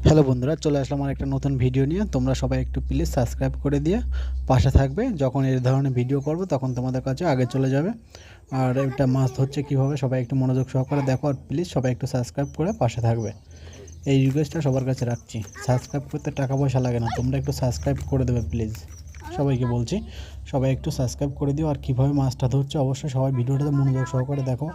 Hello বন্ধুরা, চলে আসলাম আমার একটা নতুন ভিডিও নিয়ে। তোমরা সবাই একটু প্লিজ সাবস্ক্রাইব করে দিয়ে পাশে থাকবে। যখন এই ধরনের ভিডিও করব তখন তোমাদের কাছে আগে চলে যাবে। আর এটা মাছ ধরছে কীভাবে সবাই একটু মনোযোগ সহকারে দেখো, আর প্লিজ সবাই একটু সাবস্ক্রাইব করে পাশে থাকবে। এই রিকোয়েস্টটা সবার কাছে রাখছি। সাবস্ক্রাইব করতে টাকা পয়সা লাগে না, তোমরা একটু সাবস্ক্রাইব করে দেবে প্লিজ। সবাইকে বলছি, সবাই একটু সাবস্ক্রাইব করে দিও। আর কীভাবে মাছটা ধরছে অবশ্যই সবাই ভিডিওটাতে মনোযোগ সহকারে দেখো।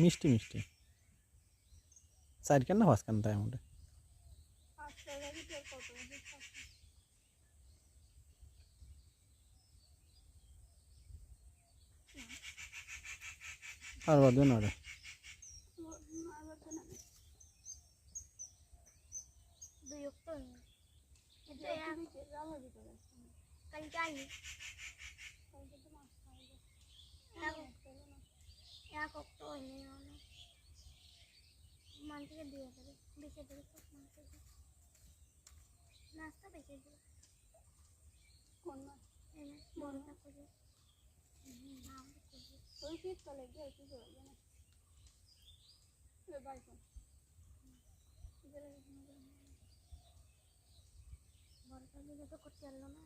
মিষ্টি মিষ্টি সাইড কেন না ফাঁস কেন তাই আমাদের আর বাদবে না রে। মানুষকে দিয়ে দেবে, বেঁচে দেবে, সব মানুষকে নাস্তা বেঁচে দেবে। কোন মাছ? বড়টা করে ওই শীতকালে গিয়ে কি করবে না বাইকন বড়টা দিলে তো করতে পারলো না।